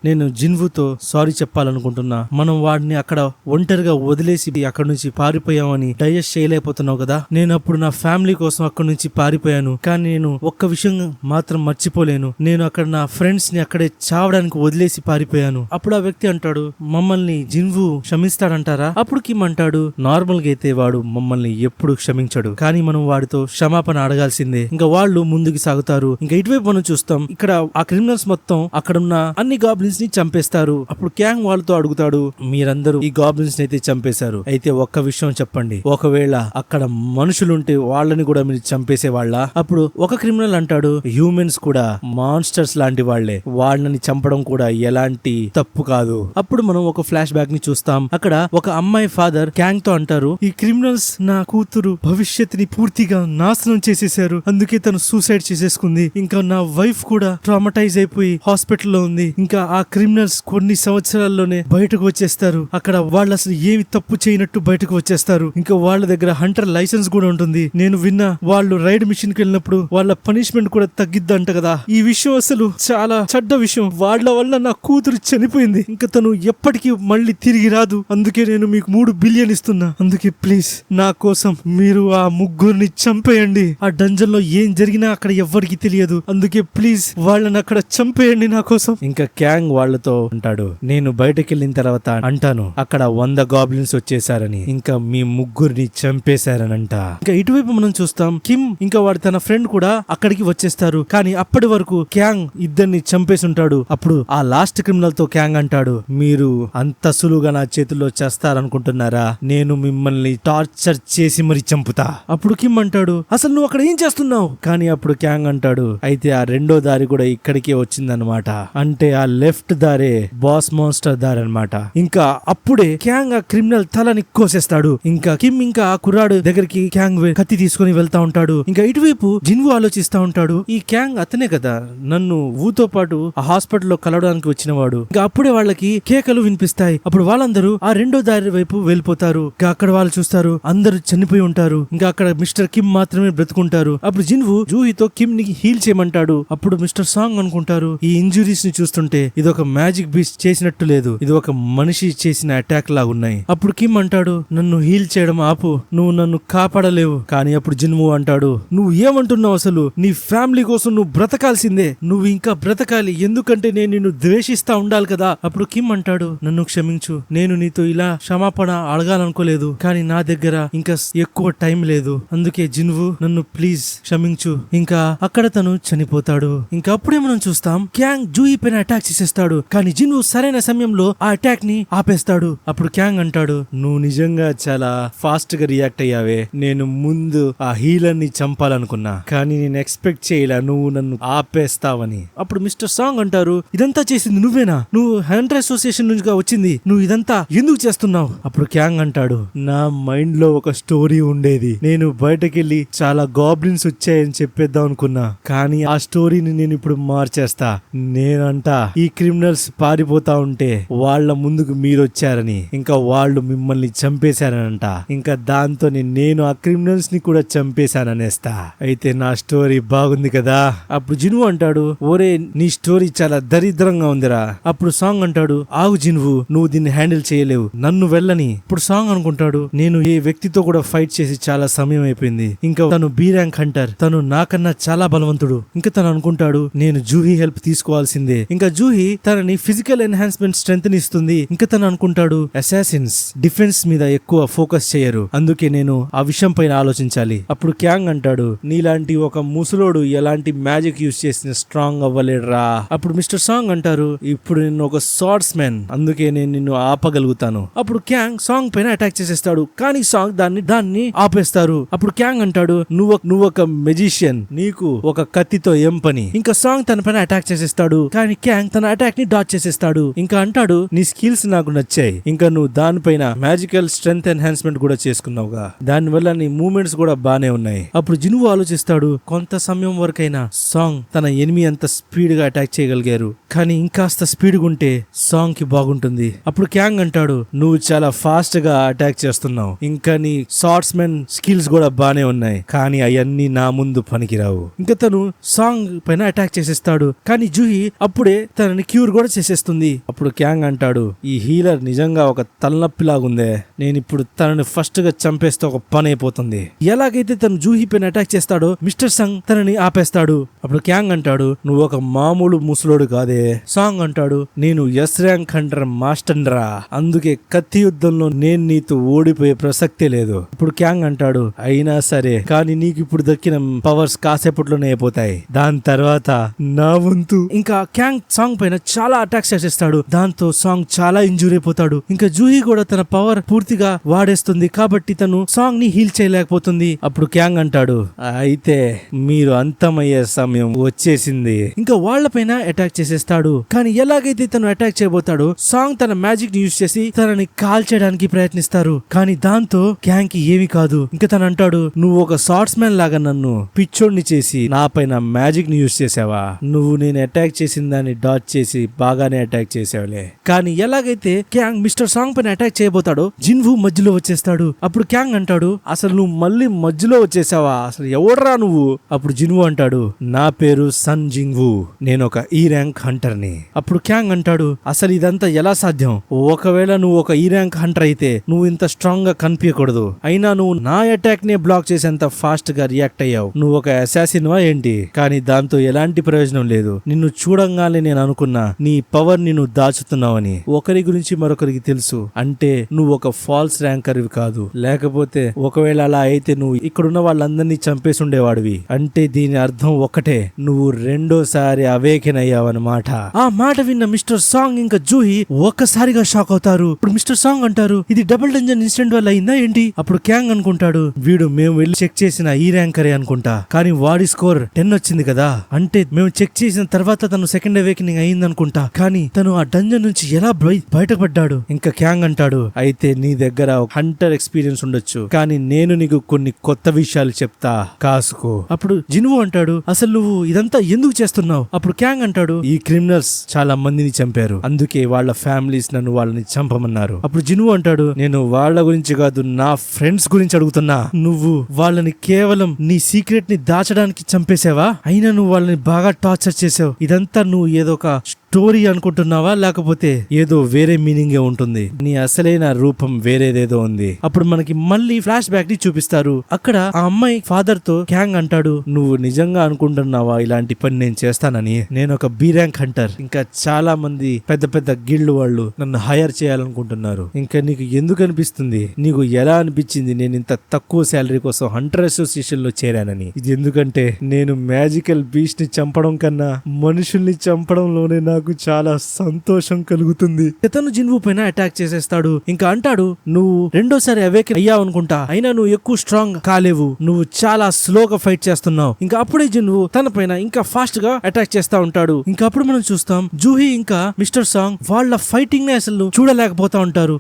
నేను జిన్వుతో సారీ చెప్పాలనుకుంటున్నా. మనం వాడిని అక్కడ ఒంటరిగా వదిలే వదిలేసి అక్కడి నుంచి పారిపోయామని డైజెస్ట్ చేయలేకపోతున్నావు కదా. నేను అప్పుడు నా ఫ్యామిలీ కోసం అక్కడి నుంచి పారిపోయాను, కానీ నేను ఒక్క విషయం మాత్రం మర్చిపోలేను. నేను అక్కడ నా ఫ్రెండ్స్ ని అక్కడే చావడానికి వదిలేసి పారిపోయాను. అప్పుడు ఆ వ్యక్తి అంటాడు, మమ్మల్ని జిన్వు క్షమిస్తాడంటారా? అప్పుడు కిమ్ అంటాడు, నార్మల్ గా అయితే వాడు మమ్మల్ని ఎప్పుడు క్షమించడు, కానీ మనం వాడితో క్షమాపణ అడగాల్సిందే. ఇంకా వాళ్ళు ముందుకు సాగుతారు. ఇంకా ఇటువైపు మనం చూస్తాం, ఇక్కడ ఆ క్రిమినల్స్ మొత్తం అక్కడ ఉన్న అన్ని గాబ్లిన్స్ ని చంపేస్తారు. అప్పుడు క్యాంగ్ వాళ్ళతో అడుగుతాడు, మీరందరూ ఈ గాబ్లిన్స్ ని అయితే చంపేశారు, అయితే ఒక్క విషయం చెప్పండి, ఒకవేళ అక్కడ మనుషులుంటే వాళ్ళని కూడా మీరు చంపేసే వాళ్ళ? అప్పుడు ఒక క్రిమినల్ అంటాడు, హ్యూమన్స్ కూడా మాన్స్టర్స్ లాంటి వాళ్లే, వాళ్ళని చంపడం కూడా ఎలాంటి తప్పు కాదు. అప్పుడు మనం ఒక ఫ్లాష్ బ్యాక్ ని చూస్తాం. అక్కడ ఒక అమ్మాయి ఫాదర్ క్యాంగ్ తో అంటారు, ఈ క్రిమినల్స్ నా కూతురు భవిష్యత్తుని పూర్తిగా నాశనం చేసేశారు, అందుకే తను సూసైడ్ చేసేసుకుంది. ఇంకా నా వైఫ్ కూడా ట్రామటైజ్ అయిపోయి హాస్పిటల్లో ఉంది. ఇంకా ఆ క్రిమినల్స్ కొన్ని సంవత్సరాల్లోనే బయటకు వచ్చేస్తారు. అక్కడ వాళ్ళు అసలు ఏమి తప్పు చేయనట్టు బయటకు వచ్చేస్తారు. ఇంకా వాళ్ళ దగ్గర హంటర్ లైసెన్స్ కూడా ఉంటుంది. నేను విన్నా వాళ్ళు రైడ్ మిషన్ కి వెళ్ళినప్పుడు వాళ్ళ పనిష్మెంట్ కూడా తగ్గిద్దంట కదా. ఈ విషయం అసలు చాలా చెడ్డ విషయం. వాళ్ళ వల్ల నా కూతురు చనిపోయింది, ఇంకా తను ఎప్పటికీ మళ్ళీ తిరిగి రాదు. అందుకే నేను మీకు 3 బిలియన్ ఇస్తున్నా. అందుకే ప్లీజ్ నా కోసం మీరు ఆ ముగ్గురిని చంపేయండి. ఆ డంజన్ లో ఏం జరిగినా అక్కడ ఎవ్వరికి తెలియదు, అందుకే ప్లీజ్ వాళ్ళని అక్కడ చంపేయండి నా కోసం. ఇంకా క్యాంగ్ వాళ్ళతో అంటాడు, నేను బయటకు వెళ్ళిన తర్వాత అంటాను అక్కడ 100 గాబ్లిన్స్ వచ్చేసారని, ఇంకా మీ ముగ్గురిని చంపేశారనంట. ఇంకా ఇటువైపు మనం చూస్తాం, కిమ్ ఇంకా వాడు తన ఫ్రెండ్ కూడా అక్కడికి వచ్చేస్తారు. కానీ అప్పటి వరకు క్యాంగ్ ఇద్దరిని చంపేసి ఉంటాడు. అప్పుడు ఆ లాస్ట్ క్రిమినల్ తో క్యాంగ్ అంటాడు, మీరు అంత సులువుగా నా చేతుల్లో చేస్తారనుకుంటున్నారా? నేను మిమ్మల్ని టార్చర్ చేసి మరి చంపుతా. అప్పుడు కిమ్ అంటాడు, అసలు నువ్వు అక్కడ ఏం చేస్తున్నావు? కానీ అప్పుడు క్యాంగ్ అంటాడు, అయితే ఆ రెండో దారి కూడా ఇక్కడికే వచ్చిందనమాట, అంటే ఆ లెఫ్ట్ దారే బాస్ మాన్స్టర్ దారి అనమాట. ఇంకా అప్పుడే క్యాంగ్ ఆ క్రిమినల్ తలని కోసేస్తాడు. ఇంకా కిమ్ ఇంకా ఆ కుర్రాడు దగ్గరికి క్యాంగ్ కత్తి తీసుకుని వెళ్తా ఉంటాడు. ఇంకా ఇటువైపు జిన్వు ఆలోచిస్తా ఉంటాడు, ఈ క్యాంగ్ అతనే కదా నన్ను ఊతో పాటు ఆ హాస్పిటల్లో కలవడానికి వచ్చినవాడు. ఇంకా అప్పుడే వాళ్ళకి కేకలు వినిపిస్తాయి. అప్పుడు వాళ్ళందరూ ఆ రెండో దారి వైపు వెళ్ళిపోతారు. ఇంకా అక్కడ వాళ్ళు చూస్తారు, అందరూ చనిపోయి ఉంటారు. ఇంకా అక్కడ మిస్టర్ కిమ్ మాత్రమే బ్రతుకుంటారు. అప్పుడు జిన్వు జూహీతో కిమ్ ని హీల్ చేయమంటాడు. అప్పుడు మిస్టర్ సాంగ్ అనుకుంటారు, ఈ ఇంజురీస్ ని చూస్తుంటే ఇది ఒక మ్యాజిక్ బీస్ట్ చేసినట్టు లేదు, ఇది ఒక మనిషి చేసిన అటాక్ లాగా ఉన్నాయి. అప్పుడు కిమ్ అంటాడు, నన్ను హీల్ చేయడం ఆపు, నువ్వు నన్ను కాపాడలేవు. కానీ అప్పుడు జిన్వు అంటాడు, నువ్వు ఏమంటున్నావు? అసలు నీ ఫ్యామిలీ కోసం నువ్వు బ్రతకాల్సిందే, నువ్వు ఇంకా బ్రతకాలి, ఎందుకంటే నేను నిన్ను ద్వేషిస్తా ఉండాలి కదా. అప్పుడు కిమ్ అంటాడు, నన్ను క్షమించు, నేను నీతో ఇలా క్షమాపణ అడగాలనుకోలేదు, కానీ నా దగ్గర ఇంకా ఎక్కువ టైం లేదు, అందుకే జిన్వు నన్ను ప్లీజ్ క్షమించు. ఇంకా అక్కడ తను చనిపోతాడు. ఇంకా అప్పుడే మనం చూస్తాం, క్యాంగ్ జూహీ పైన అటాక్ చేసేస్తాడు, కానీ జిన్వు సరైన సమయంలో ఆ అటాక్ ని ఆపేస్తాడు. అప్పుడు క్యాంగ్ అంటాడు, నువ్వు నిజంగా చాలా ఫాస్ట్ గా రియాక్ట్ అయ్యావే, నేను ముందు ఆ హీలర్ ని చంపాలనుకున్నా, కానీ నేను ఎక్స్పెక్ట్ చేయలే నువ్వు నన్ను ఆపేస్తావని. అప్పుడు మిస్టర్ సాంగ్ అంటారు, ఇదంతా చేసింది నువ్వేనా? నువ్వు హంటర్ అసోసియేషన్ నుంచి వచ్చింది, నువ్వు ఇదంతా ఎందుకు చేస్తున్నావు? అప్పుడు క్యాంగ్ అంటాడు, నా మైండ్ లో ఒక స్టోరీ ఉండేది, నేను బయటకెళ్ళి చాలా గాబ్లిన్స్ వచ్చాయని చెప్పేద్దాం అనుకున్నా, కానీ ఆ స్టోరీని నేను ఇప్పుడు మార్చేస్తా. నేనంట ఈ క్రిమినల్స్ పారిపోతా ఉంటే వాళ్ళ ముందుకు మీరు వచ్చారని, ఇంకా వాళ్ళు మిమ్మల్ని చంపేశారనంట, ఇంకా దాంతో నేను ఆ క్రిమినల్స్ ని కూడా చంపేశాననేస్తా. అయితే నా స్టోరీ బాగుంది కదా. అప్పుడు జిన్వు అంటాడు, ఓరే నీ స్టోరీ చాలా దరిద్రంగా ఉందిరా. అప్పుడు సాంగ్ అంటాడు, ఆగు జిన్వు, నువ్వు దీన్ని హ్యాండిల్ చేయలేవు, నన్ను వెళ్ళని. ఇప్పుడు సాంగ్ అనుకుంటాడు, నేను ఏ వ్యక్తితో కూడా ఫైట్ చేసి చాలా సమయం అయిపోయింది, ఇంకా తను బి ర్యాంక్ హంటర్, తను నాకన్నా చాలా బలవంతుడు. ఇంకా తను అనుకుంటాడు, నేను జూహీ హెల్ప్ తీసుకోవాల్సిందే. ఇంకా జూహీ తనని ఫిజికల్ ఎన్హాన్స్మెంట్ స్ట్రెంత్ ని ఇస్తుంది. ఇంకా తను అనుకుంటాడు, అసాసిన్స్ డిఫెన్స్ మీద ఎక్కువ ఫోకస్ చేయరు, అందుకే నేను ఆ విషయం పైన ఆలోచించాలి. అప్పుడు క్యాంగ్ అంటాడు, నీలాంటి ఒక ముసలోడు ఎలాంటి మ్యాజిక్ యూజ్ చేసిన స్ట్రాంగ్ అవ్వలేడురా. అప్పుడు మిస్టర్ సాంగ్ అంటారు, ఇప్పుడు నేను ఒక స్వార్డ్స్ మ్యాన్, అందుకే నేను నిన్ను ఆపగలుగుతాను. అప్పుడు క్యాంగ్ సాంగ్ పైన అటాక్ చేసేస్తాడు, కానీ సాంగ్ దాన్ని ఆపేస్తారు. అప్పుడు క్యాంగ్ అంటాడు, నువ్వు ఒక మెజిషియన్, నీకు ఒక కత్తితో ఏం పని? ఇంకా సాంగ్ తన పైన అటాక్ చేసేస్తాడు, కానీ క్యాంగ్ తన అటాక్ ని డాచ్ చేసేస్తాడు. ఇంకా అంటాడు, నీ స్కిల్స్ నాకు నచ్చాయి, ఇంకా నువ్వు దానిపైన మ్యాజికల్ స్ట్రెంగ్త్ ఎన్హాన్స్మెంట్ కూడా చేసుకున్నావుగా, దానివల్ల నీ మూవ్మెంట్స్ కూడా బానే ఉన్నాయి. అప్పుడు జిన్వు ఆలోచిస్తాడు, కొంత సమయం వరకైనా సాంగ్ తన ఎనిమి అంత స్పీడ్ గా అటాక్ చేయగలిగారు, కానీ ఇంకాస్త స్పీడ్ ఉంటే సాంగ్ కి బాగుంటుంది. అప్పుడు క్యాంగ్ అంటాడు, నువ్వు చాలా ఫాస్ట్ గా అటాక్ చేస్తున్నావు, ఇంకా నీ షార్ట్స్ మెన్ స్కిల్స్ కూడా బానే ఉన్నాయి, కానీ అవన్నీ నా ముందు పనికిరావు. ఇంకా తను సాంగ్ పైన అటాక్ చేసేస్తాడు, కానీ జూహీ అప్పుడే తనని క్యూర్ కూడా చేసేస్తుంది. అప్పుడు క్యాంగ్ అంటాడు, ఈ హీలర్ నిజంగా ఒక తలనొప్పిలా లాగుందే, నేను ఇప్పుడు తనని ఫస్ట్ గా చంపేస్తే ఒక పని అయిపోతుంది. ఎలాగైతే తను జూహీ పైన అటాక్ చేస్తాడో మిస్టర్ సంగ్ తనని ఆపేస్తాడు. అప్పుడు క్యాంగ్ అంటాడు, నువ్వు ఒక మామూలు ముసలోడు కాదే. సాంగ్ అంటాడు, నేను ఎస్ ర్యాంక్ హంటర్ మాస్టర్ రా, అందుకే కత్తి యుద్ధంలో నేను నీతో ఓడిపోయే ప్రసక్తే లేదు. ఇప్పుడు క్యాంగ్ అంటాడు, అయినా సరే కానీ నీకు ఇప్పుడు దక్కిన పవర్స్ కాసేపట్లోనే అయిపోతాయి, దాని తర్వాత నా వంతు. ఇంకా క్యాంగ్ సాంగ్ పైన చాలా అటాక్స్ చేసేస్తాడు. దాంతో సాంగ్ చాలా ఇంజూర్ అయిపోతాడు. ఇంకా జూహీ కూడా తన పవర్ పూర్తిగా వాడేస్తుంది కాబట్టి తను సాంగ్ ని హీల్ చేయలేకపోతుంది. అప్పుడు క్యాంగ్ అంటాడు, అయితే మీరు అంతమయ్యే సమయం వచ్చేసింది. ఇంకా వాళ్ళపైన అటాక్ చేసేస్తాడు. కానీ ఎలాగైతే తను అటాక్ చేయబోతాడో సాంగ్ తన మ్యాజిక్ ని యూజ్ చేసి తనని కాల్ చేయడానికి ప్రయత్నిస్తారు. కానీ దాంతో క్యాంగ్ కి ఏమీ కాదు. ఇంకా తను అంటాడు, నువ్వు ఒక షార్ట్స్ మ్యాన్ లాగా నన్ను పిచ్చోడ్ని చేసి నా పైన మ్యాజిక్ ని యూజ్ చేసావా? నువ్వు నేను అటాక్ చేసిన దాన్ని డాచ్ చేసి బాగానే అటాక్ చేసావులే. కానీ ఎలాగైతే క్యాంగ్ మిస్టర్ సాంగ్ పైన అటాక్ చేయబోతాడో జిన్వు మధ్యలో వచ్చేస్తాడు. అప్పుడు క్యాంగ్ అంటాడు, అసలు నువ్వు మళ్ళీ మధ్యలో వచ్చేసావా? అసలు ఎవడ్రా నువ్వు? అప్పుడు జిన్వు అంటాడు, నా పేరు సన్ జింగ్వు, నేను ఒక ఈ ర్యాంక్ హంటర్ ని. అప్పుడు క్యాంగ్ అంటాడు, అసలు ఇదంతా ఎలా సాధ్యం? ఒకవేళ నువ్వు ఒక ఈ ర్యాంక్ హంటర్ అయితే నువ్వు ఇంత స్ట్రాంగ్ గా కనిపించకూడదు. అయినా నువ్వు నా అటాక్ నే బ్లాక్ చేసేంత ఫాస్ట్ గా రియాక్ట్ అయ్యావు. నువ్వు ఒక అసాసిన్ వా ఏంటి? కానీ దాంతో ఎలాంటి ప్రయోజనం లేదు. నిన్ను చూడంగానే నేను అనుకున్నా నీ పవర్ ని నువ్వు దాచుతున్నావని. ఒకరి గురించి మరొకరికి తెలుసు అంటే నువ్వు ఒక ఫాల్స్ ర్యాంకర్ కాదు. లేకపోతే ఒకవేళ అలా అయితే నువ్వు ఇక్కడున్న వాళ్ళందరినీ చంపేసి ఉండేవాడివి. అంటే దీని అర్థం ఒక్కటే, నువ్వు రెండోసారి అవేకెన్ అయ్యావన్నమాట. ఆ మాట విన్న మిస్టర్ సాంగ్ ఇంకా జూహీ ఒక్కసారిగా షాక్ అవుతారు. ఇప్పుడు మిస్టర్ సాంగ్ అంటారు, ఇది డబుల్ డంజన్ ఇన్సిడెంట్ వల్ల అయిందా ఏంటి? అప్పుడు క్యాంగ్ అనుకుంటాడు, వీడు మేము వెళ్ళి చెక్ చేసిన ఈ ర్యాంకరే అనుకుంటా, కానీ వాడి స్కోర్ 10 వచ్చింది కదా, అంటే మేము చెక్ చేసిన తర్వాత తను సెకండ్ అవేకనింగ్ అయింది అనుకుంటా. కానీ తను ఆ డంజన్ నుంచి ఎలా బయటపడ్డాడు? ఇంకా క్యాంగ్ అంటాడు, అయితే నీ దగ్గర హంటర్ ఎక్స్పీరియన్స్ ఉండొచ్చు, కానీ నేను నీకు కొన్ని కొత్త విషయాలు చెప్తా, కాసుకో. అప్పుడు జిన్వు అంటాడు, అసలు నువ్వు ఇదంతా ఎందుకు చేస్తున్నావు? అప్పుడు క్యాంగ్ అంటాడు, ఈ క్రిమినల్స్ చాలా మందిని చంపారు, అందుకే వాళ్ళ ఫ్యామిలీస్ నన్ను వాళ్ళని చంపమన్నారు. అప్పుడు జిన్వు అంటాడు, నేను వాళ్ళ గురించి కాదు నా ఫ్రెండ్స్ గురించి అడుగుతున్నా. నువ్వు వాళ్ళని కేవలం నీ సీక్రెట్ ని దాచడానికి చంపేసావా? అయినా నువ్వు వాళ్ళని బాగా టార్చర్ చేసావు. ఇదంతా నువ్వు ఏదో ఒక స్టోరీ అనుకుంటున్నావా, లేకపోతే ఏదో వేరే మీనింగ్ ఉంటుంది? నీ అసలైన రూపం వేరేదేదో ఉంది. అప్పుడు మనకి మళ్ళీ ఫ్లాష్ బ్యాక్ ని చూపిస్తారు. అక్కడ ఆ అమ్మాయి ఫాదర్ తో క్యాంగ్ అంటాడు, నువ్వు నిజంగా అనుకుంటున్నావా ఇలాంటి పని నేను చేస్తానని? నేను ఒక బి ర్యాంక్ హంటర్, ఇంకా చాలా మంది పెద్ద పెద్ద గిల్డ్ వాళ్ళు నన్ను హైర్ చేయాలనుకుంటున్నారు. ఇంకా నీకు ఎందుకు అనిపిస్తుంది, నీకు ఎలా అనిపించింది నేను ఇంత తక్కువ శాలరీ కోసం హంటర్ అసోసియేషన్ లో చేరానని? ఇది ఎందుకంటే నేను మ్యాజికల్ బీస్ట్ ని చంపడం కన్నా మనుషుల్ని చంపడంలోనే నాకు చాలా సంతోషం కలుగుతుంది. ఇతను జిన్వు పైన అటాక్ చేసేస్తాడు. ఇంకా అంటాడు, నువ్వు రెండోసారి అవేక్ అయ్యావు అనుకుంటా, అయినా నువ్వు ఎక్కువ స్ట్రాంగ్ కాలేవు, నువ్వు చాలా స్లోగా ఫైట్ చేస్తున్నావు. ఇంకా అప్పుడే జిన్వు తన పైన ఇంకా ఫాస్ట్ గా అటాక్ చేస్తా ఉంటాడు. ఇంకా అప్పుడు మనం చూస్తాం జూహీ ఇంకా మిస్టర్ సాంగ్ వాళ్ళ ఫైటింగ్ ని అసలు చూడలేకపోతా ఉంటారు.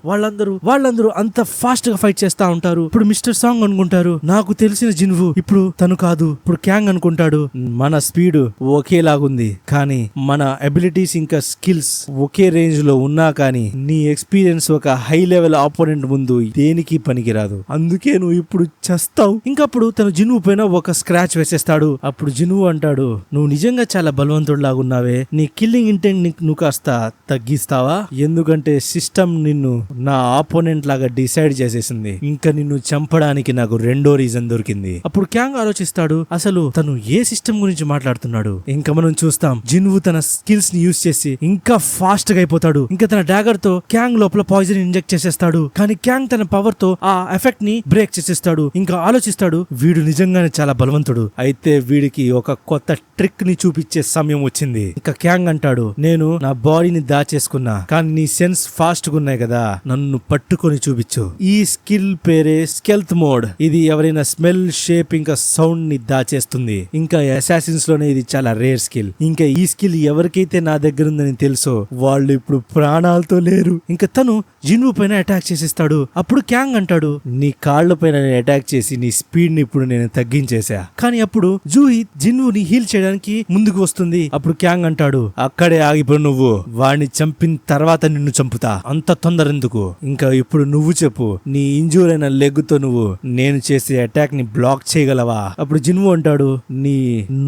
వాళ్ళందరూ అంత ఫాస్ట్ గా ఫైట్ చేస్తా ఉంటారు. ఇప్పుడు మిస్టర్ సాంగ్ అనుకుంటారు, నాకు తెలిసిన జిన్వు ఇప్పుడు తను కాదు. ఇప్పుడు క్యాంగ్ అనుకుంటాడు, మన స్పీడ్ ఒకేలాగుంది, కానీ మన అబిలిటీస్ ఇంకా స్కిల్స్ ఒకే రేంజ్ లో ఉన్నా కానీ నీ ఎక్స్పీరియన్స్ ఒక హై లెవెల్ ఆపోనెంట్ ముందు దేనికి పనికిరాదు, అందుకే నువ్వు ఇప్పుడు చస్తావు. ఇంకప్పుడు తను జిన్వు పైన ఒక స్క్రాచ్ వేసేస్తాడు. అప్పుడు జిన్వు అంటాడు, నువ్వు నిజంగా చాలా బలవంతుడిలాగా ఉన్నావే, నీ కిల్లింగ్ ఇంటెంట్ నువ్వు కాస్త తగ్గిస్తావా? ఎందుకంటే సిస్టమ్ నిన్ను నా ఆపోనెంట్ లాగా డిసైడ్ చేసేసింది. ఇంకా నిన్ను చంపడానికి నాకు రెండో రీజన్ దొరికింది. అప్పుడు క్యాంగ్ ఆలోచిస్తాడు, అసలు తను ఏ సిస్టమ్ గురించి మాట్లాడుతున్నాడు? ఇంకా మనం చూస్తాం జిన్వు తన స్కిల్స్ ని యూజ్ చేసి ఇంకా ఫాస్ట్ గా అయిపోతాడు. ఇంకా తన డాగర్ తో క్యాంగ్ లోపల పాయిజన్ ఇంజెక్ట్ చేసేస్తాడు. కానీ క్యాంగ్ తన పవర్ తో ఆ ఎఫెక్ట్ ని బ్రేక్ చేసేస్తాడు. ఇంకా ఆలోచిస్తాడు, వీడు నిజంగానే చాలా బలవంతుడు, అయితే వీడికి ఒక కొత్త ట్రిక్ ని చూపించే సమయం వచ్చింది. ఇంకా క్యాంగ్ అంటాడు, నేను నా బాడీని దాచేసుకున్నా, కానీ నీ సెన్స్ ఫాస్ట్ గా ఉన్నాయి కదా, నన్ను పట్టుకొని చూపించు. ఈ స్కిల్ పేరే స్కెల్త్ మోడ్. ఇది ఎవరైనా స్మెల్, షేప్ ఇంకా సౌండ్ ని దాచేస్తుంది. ఇంకా అసాసిన్స్ లోనే ఇది చాలా రేర్ స్కిల్. ఇంకా ఈ స్కిల్ ఎవరికైతే నా దగ్గర ఉందని తెలుసో వాళ్ళు ఇప్పుడు ప్రాణాలతో లేరు. ఇంకా తను జిన్వు పైన అటాక్ చేసేస్తాడు. అప్పుడు క్యాంగ్ అంటాడు, నీ కాళ్ల పైన అటాక్ చేసి నీ స్పీడ్ ని ఇప్పుడు నేను తగ్గించేసా. కానీ అప్పుడు జూహీ జిన్వుని హీల్ చేయడానికి ముందుకు వస్తుంది. అప్పుడు క్యాంగ్ అంటాడు, అక్కడే ఆగిపో, నువ్వు వాడిని చంపిన తర్వాత నిన్ను చంపుతా, అంత తొందర ఎందుకు? ఇంకా ఇప్పుడు నువ్వు చెప్పు, నీ ఇంజూర్ అయిన లెగ్ తో నువ్వు నేను చేసే అటాక్ ని బ్లాక్ చేయగలవా? అప్పుడు జిన్వు అంటాడు, నీ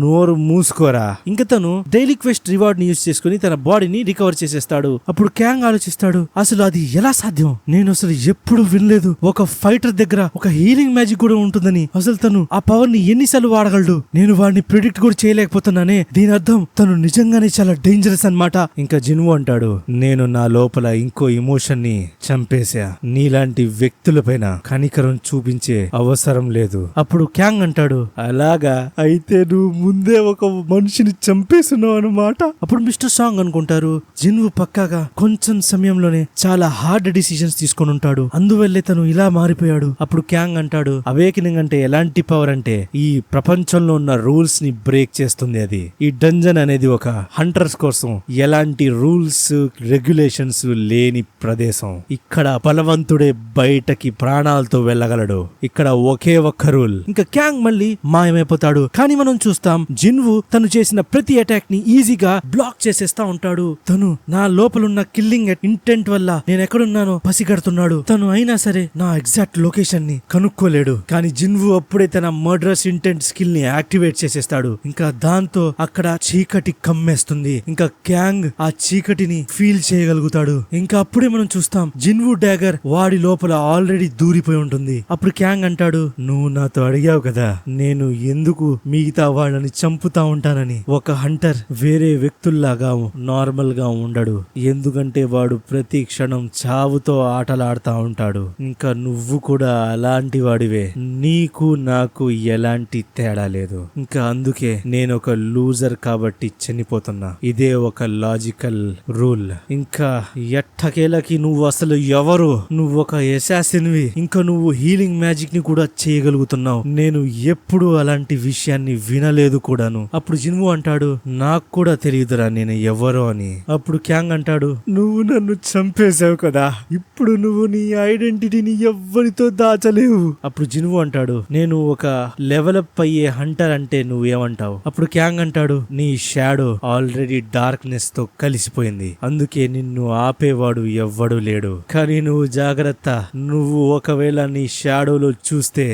నోరు మూసుకోరా. ఇంకా తను డైలీ క్వెస్ట్ రివార్డ్ ని యూజ్ చేసుకుని తీసుకుని తన బాడీని రికవర్ చేసేస్తాడు. అప్పుడు క్యాంగ్ ఆలోచిస్తాడు, అసలు అది ఎలా సాధ్యం? నేను అసలు ఎప్పుడు వినలేదు ఒక ఫైటర్ దగ్గర ఒక హీలింగ్ మ్యాజిక్ కూడా ఉంటుందని. అసలు తను ఆ పవర్ ని ఎన్నిసార్లు వాడగలడు? నేను వాడిని ప్రిడిక్ట్ కూడా చేయలేకపోతున్నానే. దీని అర్థం తను నిజంగానే చాలా డేంజరస్ అన్నమాట. ఇంకా జిన్వు అంటాడు, నేను నా లోపల ఇంకో ఎమోషన్ ని చంపేశా. నీలాంటి వ్యక్తుల పైన కనికరం చూపించే అవసరం లేదు. అప్పుడు క్యాంగ్ అంటాడు, అలాగా అయితే నువ్వు ముందే ఒక మనిషిని చంపేస్తున్నావు అన్నమాట. అప్పుడు మిస్టర్ సాంగ్ అనుకుంటారు, జిన్వు పక్కాగా కొంచెం సమయంలోనే చాలా హార్డ్ డిసిషన్స్ తీసుకొని ఉంటాడు, అందువల్లే తను ఇలా మారిపోయాడు. అప్పుడు క్యాంగ్ అంటాడు, అవేకనింగ్ అంటే ఎలాంటి పవర్ అంటే ఈ ప్రపంచంలో ఉన్న రూల్స్ ని బ్రేక్ చేస్తుంది. అది ఈ డంజన్ అనేది ఒక హంటర్స్ కోసం ఎలాంటి రూల్స్ రెగ్యులేషన్స్ లేని ప్రదేశం. ఇక్కడ బలవంతుడే బయటకి ప్రాణాలతో వెళ్ళగలడు. ఇక్కడ ఒకే ఒక్క రూల్. ఇంకా క్యాంగ్ మళ్ళీ మాయమైపోతాడు. కానీ మనం చూస్తాం జిన్వు తను చేసిన ప్రతి అటాక్ ని ఈజీగా బ్లాక్ చేసేస్తా ఉంటాడు. తను నా లోపలున్న కిల్లింగ్ ఇంటెంట్ వల్ల నేను ఎక్కడున్నానో పసిగడుతున్నాడు. తను అయినా సరే నా ఎగ్జాక్ట్ లొకేషన్ ని కనుక్కోలేడు. కానీ జిన్వు అప్పుడే తన మర్డరస్ ఇంటెంట్ స్కిల్ ని యాక్టివేట్ చేసేస్తాడు. ఇంకా దాంతో అక్కడ చీకటి కమ్మేస్తుంది. ఇంకా క్యాంగ్ ఆ చీకటిని ఫీల్ చేయగలుగుతాడు. ఇంకా అప్పుడే మనం చూస్తాం జిన్వు డాగర్ వాడి లోపల ఆల్రెడీ దూరిపోయి ఉంటుంది. అప్పుడు క్యాంగ్ అంటాడు, నువ్వు నాతో అడిగావు కదా నేను ఎందుకు మిగతా వాళ్ళని చంపుతా ఉంటానని. ఒక హంటర్ వేరే వ్యక్తుల్లాగా నార్మల్ గా ఉండడు, ఎందుకంటే వాడు ప్రతి క్షణం చావుతో ఆటలాడుతా ఉంటాడు. ఇంకా నువ్వు కూడా అలాంటి వాడివే. నీకు నాకు ఎలాంటి తేడా లేదు. ఇంకా అందుకే నేను ఒక లూజర్ కాబట్టి చనిపోతున్నా. ఇదే ఒక లాజికల్ రూల్. ఇంకా ఎట్టకేలకి నువ్వు అసలు ఎవరు? నువ్వు ఒక అసాసిన్వి. ఇంకా నువ్వు హీలింగ్ మ్యాజిక్ ని కూడా చేయగలుగుతున్నావు. నేను ఎప్పుడు అలాంటి విషయాన్ని వినలేదు కూడాను. అప్పుడు జిన్వు అంటాడు, నాకు కూడా తెలియదురా నేను ఎవరో అని. అప్పుడు క్యాంగ్ అంటాడు, నువ్వు నన్ను చంపేశావు కదా, ఇప్పుడు నువ్వు నీ ఐడెంటిటీని ఎవ్వరితో దాచలేవు. అప్పుడు జిన్వు అంటాడు, నేను ఒక లెవెలప్ అయ్యే హంటర్ అంటే నువ్వేమంటావు? అప్పుడు క్యాంగ్ అంటాడు, నీ షాడో ఆల్రెడీ డార్క్నెస్ తో కలిసిపోయింది, అందుకే నిన్ను ఆపేవాడు ఎవ్వడు లేడు. కానీ నువ్వు జాగ్రత్త, నువ్వు ఒకవేళ నీ షాడోలో చూస్తే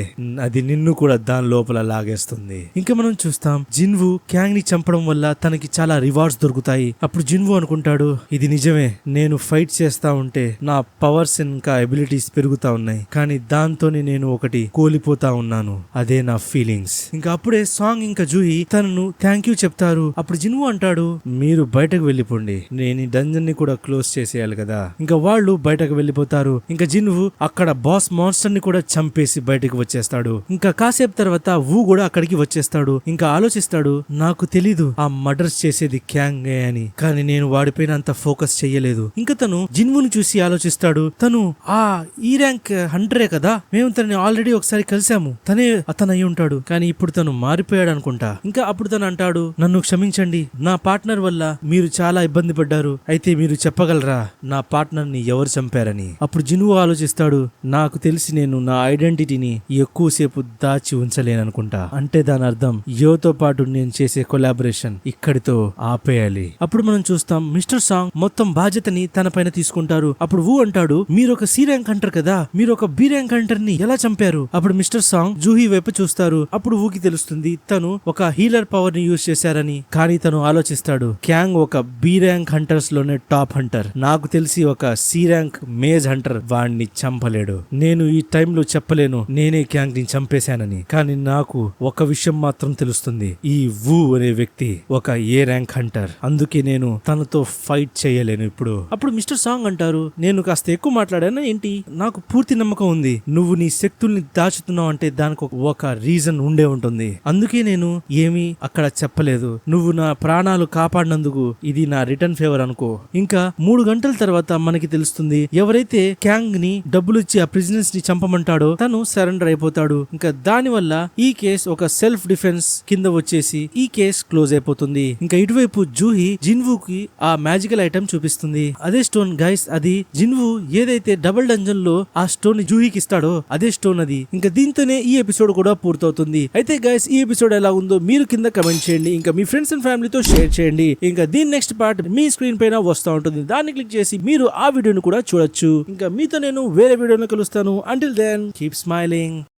అది నిన్ను కూడా దాని లోపల లాగేస్తుంది. ఇంకా మనం చూస్తాం జిన్వు క్యాంగ్ ని చంపడం వల్ల తనకి చాలా రివార్డ్స్ దొరుకుతాయి. అప్పుడు జిన్వు అనుకుంటాడు, ఇది నిజమే, నేను ఫైట్ చేస్తా ఉంటే నా పవర్స్ ఇంకా ఎబిలిటీస్ పెరుగుతా ఉన్నాయి, కానీ దాంతోనే నేను ఒకటి కోల్పోతా ఉన్నాను, అదే నా ఫీలింగ్స్. ఇంకా అప్పుడే సాంగ్ ఇంకా జూహి తనను థ్యాంక్ యూ చెప్తారు. అప్పుడు జిన్వు అంటాడు, మీరు బయటకు వెళ్ళిపోండి, నేను ఈ డంజన్ ని కూడా క్లోజ్ చేసేయాలి కదా. ఇంకా వాళ్ళు బయటకు వెళ్ళిపోతారు. ఇంకా జిన్వు అక్కడ బాస్ మాన్స్టర్ ని కూడా చంపేసి బయటకు వచ్చేస్తాడు. ఇంకా కాసేపు తర్వాత వూ కూడా అక్కడికి వచ్చేస్తాడు. ఇంకా ఆలోచిస్తాడు, నాకు తెలీదు ఆ మర్డర్స్ చేసేది క్యాంగ్ అని, కానీ నేను వాడిపైన అంత ఫోకస్ చెయ్యలేదు. ఇంకా తను జిన్వుని చూసి ఆలోచిస్తాడు, తను ఆ ఈ ర్యాంక్ హంటరే కదా, మేము తనని ఆల్రెడీ ఒకసారి కలిసాము, తనే అతను అయి ఉంటాడు, కానీ ఇప్పుడు తను మారిపోయాడు అనుకుంటా. ఇంకా అప్పుడు తను అంటాడు, నన్ను క్షమించండి, నా పార్ట్నర్ వల్ల మీరు చాలా ఇబ్బంది పడ్డారు, అయితే మీరు చెప్పగలరా నా పార్ట్నర్ ని ఎవరు చంపారని. అప్పుడు జిన్వు ఆలోచిస్తాడు, నాకు తెలిసి నేను నా ఐడెంటిటీని ఎక్కువసేపు దాచి ఉంచలేననుకుంటా, అంటే దాని అర్థం యోతో పాటు నేను చేసే కొలాబరేషన్ ఇక్కడితో ఆపేయాలి. అప్పుడు మనం చూస్తాం మిస్టర్ సాంగ్ మొత్తం బాధ్యతని తన పైన తీసుకుంటారు. అప్పుడు వూ అంటాడు, మీరు ఒక సి ర్యాంక్ హంటర్ కదా, మీరు ఒక బి ర్యాంక్ హంటర్ ని ఎలా చంపారు? అప్పుడు మిస్టర్ సాంగ్ జూహీ వైపు చూస్తారు. అప్పుడు వూకి తెలుస్తుంది తను ఒక హీలర్ పవర్ ని యూజ్ చేశారని. కానీ తను ఆలోచిస్తాడు, క్యాంగ్ ఒక బి ర్యాంక్ హంటర్స్ లోనే టాప్ హంటర్, నాకు తెలిసి ఒక సి ర్యాంక్ మేజ్ హంటర్ వాడిని చంపలేడు. నేను ఈ టైంలో చెప్పలేను నేనే క్యాంగ్ ని చంపేశానని, కానీ నాకు ఒక విషయం మాత్రం తెలుస్తుంది, ఈ వూ అనే వ్యక్తి ఒక ఏ ర్యాంక్ హంటర్, అందుకే నేను తనతో ఫైట్ చేయలేను ఇప్పుడు. అప్పుడు మిస్టర్ సాంగ్ అంటారు, నేను కాస్త ఎక్కువ మాట్లాడాను ఏంటి? నాకు పూర్తి నమ్మకం ఉంది నువ్వు నీ శక్తుల్ని దాచుతున్నావు అంటే దానికి ఒక రీజన్ ఉండే ఉంటుంది, అందుకే నేను ఏమీ అక్కడ చెప్పలేదు. నువ్వు నా ప్రాణాలు కాపాడినందుకు ఇది నా రిటర్న్ ఫేవర్ అనుకో. ఇంకా 3 గంటల తర్వాత మనకి తెలుస్తుంది, ఎవరైతే క్యాంగ్ ని డబ్బులు ఇచ్చి ఆ ప్రిజనర్స్ ని చంపమంటాడో తను సరెండర్ అయిపోతాడు. ఇంకా దాని వల్ల ఈ కేస్ ఒక సెల్ఫ్ డిఫెన్స్ కింద వచ్చేసి ఈ కేస్ క్లోజ్ అయిపోతుంది. ఇంకా ఇటువైపు జూహీ జిన్వుకి ఆ మ్యాజికల్ ఐటమ్ చూపిస్తుంది. అదే స్టోన్ గైస్, అది జిన్వు ఏదైతే డబుల్ డంజన్ లో ఆ స్టోన్ ని జూహీకి ఇస్తాడో అదే స్టోన్ అది. ఇంకా దీంతోనే ఈ ఎపిసోడ్ కూడా పూర్తవుతుంది. అయితే గైస్ ఈ ఎపిసోడ్ ఎలా ఉందో మీరు కింద కమెంట్ చేయండి. ఇంకా మీ ఫ్రెండ్స్ అండ్ ఫ్యామిలీతో షేర్ చేయండి. ఇంకా దీని నెక్స్ట్ పార్ట్ మీ స్క్రీన్ పైన వస్తూ ఉంటుంది, దాన్ని క్లిక్ చేసి మీరు ఆ వీడియోని కూడా చూడొచ్చు. ఇంకా మీతో నేను వేరే వీడియోలో కలుస్తాను. Until then keep smiling.